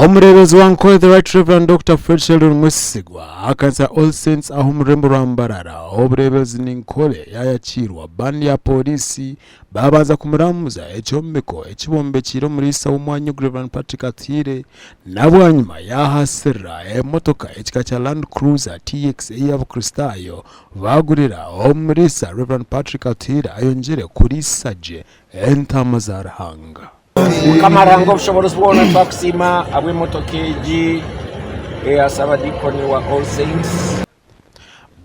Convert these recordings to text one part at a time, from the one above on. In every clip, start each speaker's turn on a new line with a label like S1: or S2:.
S1: Umurebezi wa Nkole the Right Reverend Dr. Fred Sheldon Mwesigwa akansa All Saints aho murembo rambarara oburebezi n'Nkole yayakirwa bandi ya polisi babaza kumuramuza ecyomeko ekibombe kiro muri isa umwanyu Reverend Patrick Atire nabo nyuma yahasera emotoka ekika cya Land Cruiser TX y'abakristayo bagurira omurisa Reverend Patrick Atire ayongere kuri saje entamazarahanga
S2: Kamarango ushobora kubona twakusima abwe motokeji asaba dikoni wa All Saints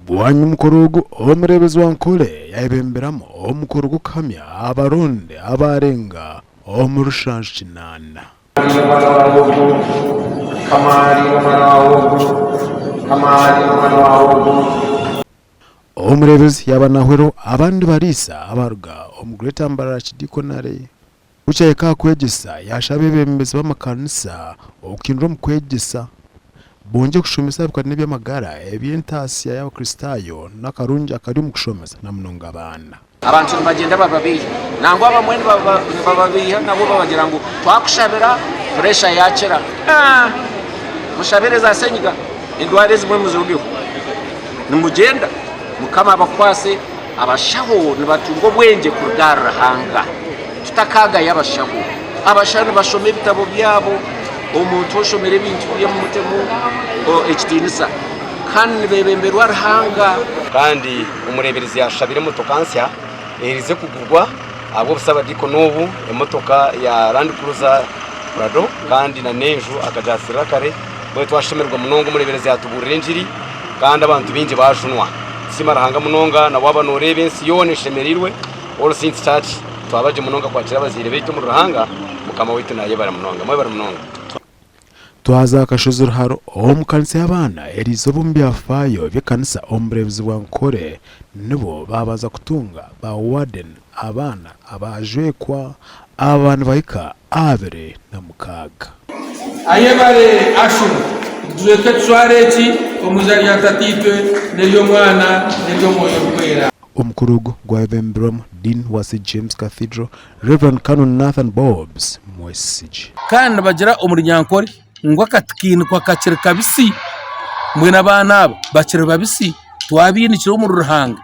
S1: bwanyu mukorogo omurebezi wa Nkole yayibemberamo omukorogo kamya abaronde abarenga omurushanje kinana omurebezi yabanahwero abandi barisa abaruga omugreat ambarara kidikonare uchaye ka kwegesa yashabe bemezi b'amakanisa okindro mukwegesa bonje kushomesa bikane by'amagara ebyentasi y'abakristayo nakarunja akari mu kushomesa na munonga abana
S2: abantu bagenda bababiye nangwa abamwe bababiye nabo babagira ngo twakushabira pressure yakera mushabire za senyiga indware zimwe muzugiho nimugenda mukama abakwase abashaho nibatungo bwenge kurugarahanga tutakaga y'abashaho abashano bashome ibitabo byabo umuntu ushomere ibintu byo mu mutemu ekitinisa kandi bebemberwa rahanga
S3: kandi umureberezi yashabire motokansya erize kugurwa abo busaba diko nobu emotoka ya Land Cruiser Prado kandi na nejo akajasira kare bwe twashemerwa munongo umureberezi yatuburira injiri kandi abantu binje bajunwa simarahanga munonga na waba no rebensi yone shemerirwe All Saints Church twabaje munonga kwakira bazire beto mu ruhanga mukama witu naye bara munonga mwe bara munonga
S1: twaza akashozo ruharo omukanisa y'abana erizo bumbi afayo byekanisa omurebezi wa Nkole nibo babaza kutunga ba warden abana abajwekwa abantu bahika abere na mukaga
S4: ayebare ashu duke tswareti omuzali yatatitwe n'eyo mwana n'eyo moyo kwera
S1: umukurugo gwa Evembrom Dean wa St James Cathedral Reverend Canon Nathan Bobs Mwesiji
S4: kandi bagira umuryango ngo akatkini kwa kacire kabisi mwena abana bacire babisi twabinikira mu ruhanga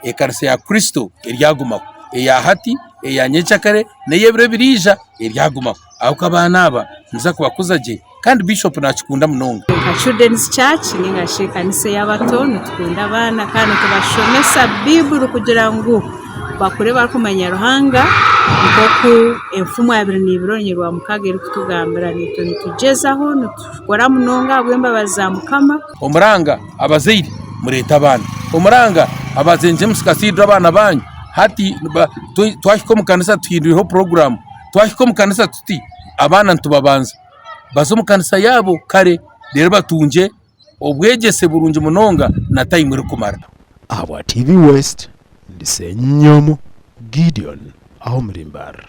S4: ekarse ya Kristo eryagumaho eya hati eya nyecakare neyebire birija eryagumaho aho kabana nza kubakuzaje kandi bishop nakikunda munonga
S5: Children's Church ninga shekanise y'abato nitukunda abana kandi tubashomesa Bible kugira ngo bakure bakumenya ruhanga nkoku emfumo ya bironironyerwa mukagere kutugambira nito nitugezaho ntukora munonga bwemba bazamukama
S4: umuranga abaziri mureta abana umuranga abazenje musikasido abana banyu hati twashiko mukanisa twindiriho program twashiko mukanisa tuti abana ntubabanza bazo mukanisa yabo kare rero batunje obwegese burunje munonga na time iri kumara
S1: aba TV West ndise nyomo Gideon aho murimbara